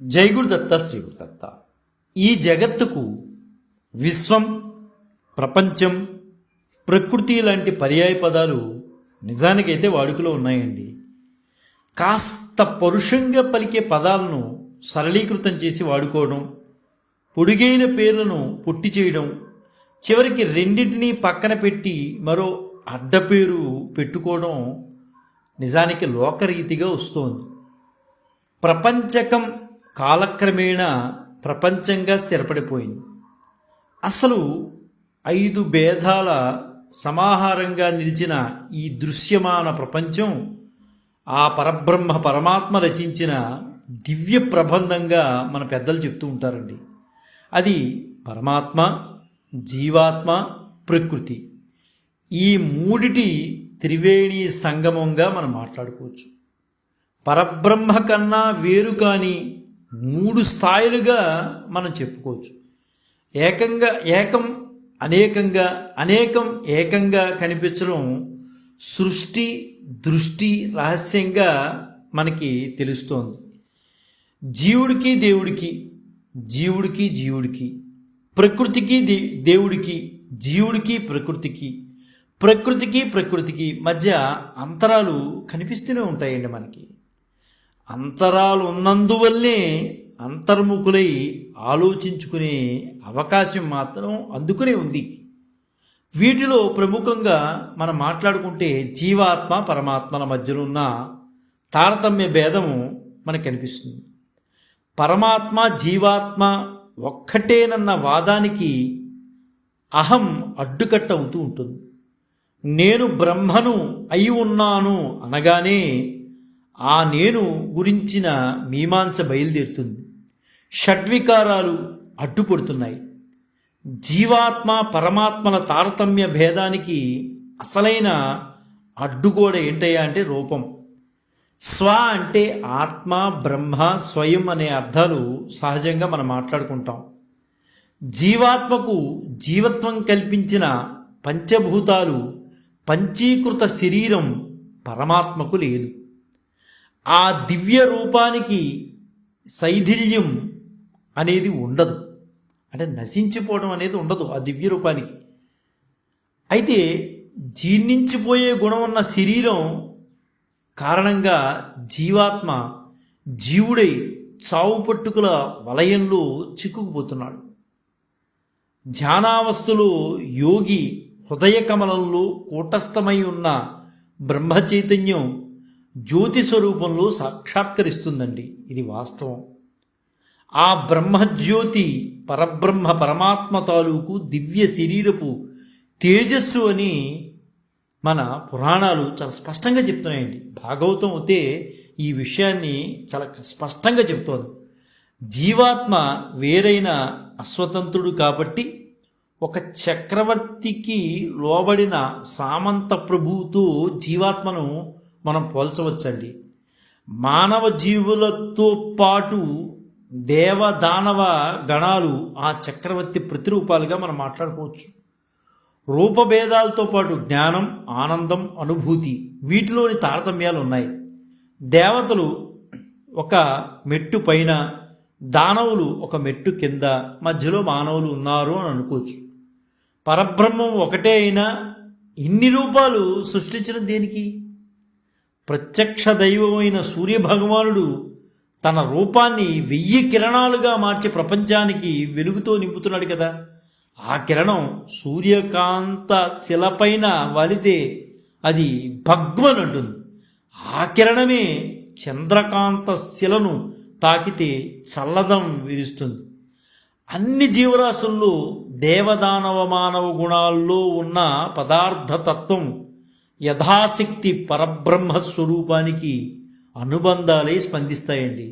జై గురుదత్త శ్రీ గురుదత్త. ఈ జగత్తుకు విశ్వం, ప్రపంచం, ప్రకృతి లాంటి పర్యాయ పదాలు నిజానికైతే వాడుకలో ఉన్నాయండి. కాస్త పరుషంగా పలికే పదాలను సరళీకృతం చేసి వాడుకోవడం, పొడుగైన పేర్లను పొట్టి చేయడం, చివరికి రెండింటినీ పక్కన పెట్టి మరో అడ్డపేరు పెట్టుకోవడం నిజానికి లోకరీతిగా వస్తోంది. ప్రపంచకం కాలక్రమేణా ప్రపంచంగా స్థిరపడిపోయింది. అసలు 5 భేదాల సమాహారంగా నిలిచిన ఈ దృశ్యమాన ప్రపంచం ఆ పరబ్రహ్మ పరమాత్మ రచించిన దివ్య ప్రబంధంగా మన పెద్దలు చెప్తూ ఉంటారండి. అది పరమాత్మ, జీవాత్మ, ప్రకృతి, ఈ మూడిటి త్రివేణి సంగమంగా మనం మాట్లాడుకోవచ్చు. పరబ్రహ్మ కన్నా వేరు కాని 3 స్థాయిలుగా మనం చెప్పుకోవచ్చు. ఏకం అనేకంగా, అనేకం ఏకంగా కనిపించడం సృష్టి దృష్టి రహస్యంగా మనకి తెలుస్తోంది. జీవుడికి దేవుడికి, జీవుడికి జీవుడికి, ప్రకృతికి దేవుడికి, జీవుడికి ప్రకృతికి, ప్రకృతికి ప్రకృతికి మధ్య అంతరాలు కనిపిస్తూనే ఉంటాయండి. మనకి అంతరాలు ఉన్నందువల్లే అంతర్ముఖులై ఆలోచించుకునే అవకాశం మాత్రం అందుకునే ఉంది. వీటిలో ప్రముఖంగా మనం మాట్లాడుకుంటే జీవాత్మ పరమాత్మల మధ్యలో ఉన్న తారతమ్య భేదము మనకు కనిపిస్తుంది. పరమాత్మ జీవాత్మ ఒక్కటేనన్న వాదానికి అహం అడ్డుకట్ట అవుతూ ఉంటుంది. నేను బ్రహ్మను అయి ఉన్నాను అనగానే ఆ నేను గురించిన మీమాంస బయలుదేరుతుంది. షడ్వికారాలు అడ్డుపడుతున్నాయి. జీవాత్మ పరమాత్మల తారతమ్య భేదానికి అసలైన అడ్డుగోడ ఏంటయ్యా అంటే రూపం. స్వ అంటే ఆత్మ, బ్రహ్మ, స్వయం అనే అర్థాలు సహజంగా మనం మాట్లాడుకుంటాం. జీవాత్మకు జీవత్వం కల్పించిన పంచభూతాలు, పంచీకృత శరీరం పరమాత్మకు లేదు. ఆ దివ్య రూపానికి శైథిల్యం అనేది ఉండదు, అంటే నశించిపోవడం అనేది ఉండదు ఆ దివ్య రూపానికి. అయితే జీర్ణించిపోయే గుణం ఉన్న శరీరం కారణంగా జీవాత్మ జీవుడై చావు పట్టుకుల వలయంలో చిక్కుకుపోతున్నాడు. ధ్యానావస్థలో యోగి హృదయ కమలంలో కూటస్థమై ఉన్న బ్రహ్మ చైతన్యం జ్యోతి స్వరూపంలో సాక్షాత్కరిస్తుందండి. ఇది వాస్తవం. ఆ బ్రహ్మజ్యోతి పరబ్రహ్మ పరమాత్మ తాలూకు దివ్య శరీరపు తేజస్సు అని మన పురాణాలు చాలా స్పష్టంగా చెప్తున్నాయండి. భాగవతం అయితే ఈ విషయాన్ని చాలా స్పష్టంగా చెప్తోంది. జీవాత్మ వేరైన అస్వతంత్రుడు కాబట్టి ఒక చక్రవర్తికి లోబడిన సామంత ప్రభువుతో జీవాత్మను మనం పోల్చవచ్చండి. మానవ జీవులతో పాటు దేవ దానవ గణాలు ఆ చక్రవర్తి ప్రతిరూపాలుగా మనం మాట్లాడుకోవచ్చు. రూపభేదాలతో పాటు జ్ఞానం, ఆనందం, అనుభూతి, వీటిలోని తారతమ్యాలు ఉన్నాయి. దేవతలు ఒక మెట్టు పైన, దానవులు ఒక మెట్టు కింద, మధ్యలో మానవులు ఉన్నారు అని అనుకోవచ్చు. పరబ్రహ్మం ఒకటే అయినా ఇన్ని రూపాలు సృష్టించడం దేనికి? ప్రత్యక్ష దైవమైన సూర్యభగవానుడు తన రూపాన్ని 1000 కిరణాలుగా మార్చి ప్రపంచానికి వెలుగుతో నింపుతున్నాడు కదా. ఆ కిరణం సూర్యకాంత శిలపైన వాలితే అది భగ్మనంటుంది. ఆ కిరణమే చంద్రకాంత శిలను తాకితే చల్లదనం విరుస్తుంది. అన్ని జీవరాశుల్లో దేవదానవ మానవ గుణాల్లో ఉన్న పదార్థతత్వం యథాశక్తి పరబ్రహ్మ స్వరూపానికి అనుబంధాలై స్పందిస్తాయండి.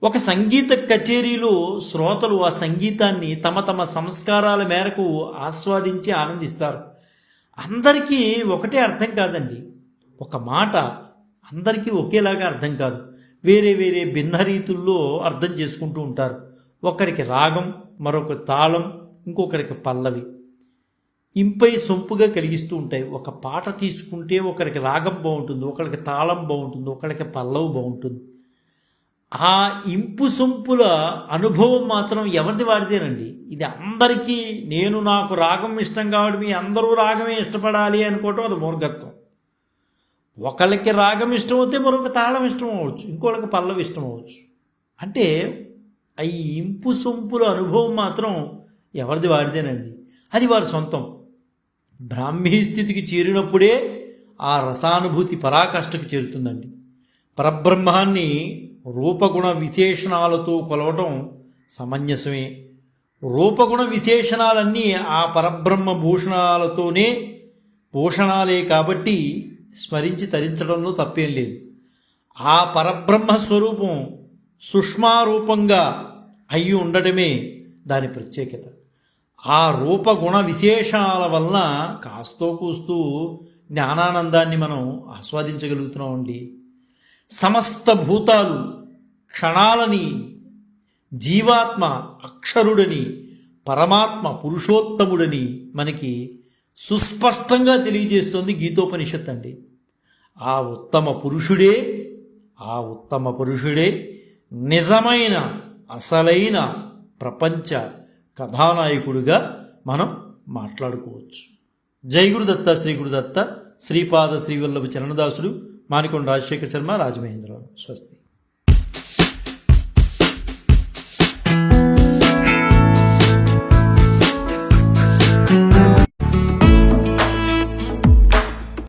ఒక సంగీత కచేరీలో శ్రోతలు ఆ సంగీతాన్ని తమ తమ సంస్కారాల మేరకు ఆస్వాదించి ఆనందిస్తారు. అందరికీ ఒకటే అర్థం కాదండి. ఒక మాట అందరికీ ఒకేలాగా అర్థం కాదు. వేరే వేరే భిన్న రీతుల్లో అర్థం చేసుకుంటూ ఉంటారు. ఒకరికి రాగం, మరొక తాళం, ఇంకొకరికి పల్లవి ఇంపై సొంపుగా కలిగిస్తూ ఉంటాయి. ఒక పాట తీసుకుంటే ఒకరికి రాగం బాగుంటుంది, ఒకరికి తాళం బాగుంటుంది, ఒకరికి పల్లవి బాగుంటుంది. ఆ ఇంపు సొంపుల అనుభవం మాత్రం ఎవరిది వాడితేనండి. ఇది అందరికీ నాకు రాగం ఇష్టం కాబట్టి మీ అందరూ రాగమే ఇష్టపడాలి అనుకోవటం అది మూర్ఘత్వం. ఒకళ్ళకి రాగం ఇష్టం అవుతే మరొక తాళం ఇష్టం అవ్వచ్చు, ఇంకోళ్ళకి పల్లవి ఇష్టం అవ్వచ్చు. అంటే ఈ ఇంపు సొంపుల అనుభవం మాత్రం ఎవరిది వాడితేనండి, అది వారి సొంతం. బ్రాహ్మీ స్థితికి చేరినప్పుడే ఆ రసానుభూతి పరాకాష్ఠకు చేరుతుందండి. పరబ్రహ్మాన్ని రూపగుణ విశేషణాలతో కొలవటం సమంజసమే. రూపగుణ విశేషణాలన్నీ ఆ పరబ్రహ్మ భూషణాలే కాబట్టి స్మరించి తరించడంలో తప్పేం లేదు. ఆ పరబ్రహ్మ స్వరూపం సూక్ష్మారూపంగా అయి ఉండటమే దాని ప్రత్యేకత. ఆ రూపగుణ విశేషాల వలన కాస్తో కూస్తూ జ్ఞానానందాన్ని మనం ఆస్వాదించగలుగుతున్నామండి. సమస్త భూతాలు క్షణాలని జీవాత్మ అక్షరుడని పరమాత్మ పురుషోత్తముడని మనకి సుస్పష్టంగా తెలియజేస్తోంది గీతోపనిషత్ అండి. ఆ ఉత్తమ పురుషుడే నిజమైన అసలైన ప్రపంచ కథానాయకుడిగా మనం మాట్లాడుకోవచ్చు. జై గురుదత్త, శ్రీ గురుదత్త, శ్రీపాద శ్రీవల్లభ చరణదాసుడు, మానికొండ రాజశేఖర శర్మ, రాజమహేంద్రరావు. స్వస్తి.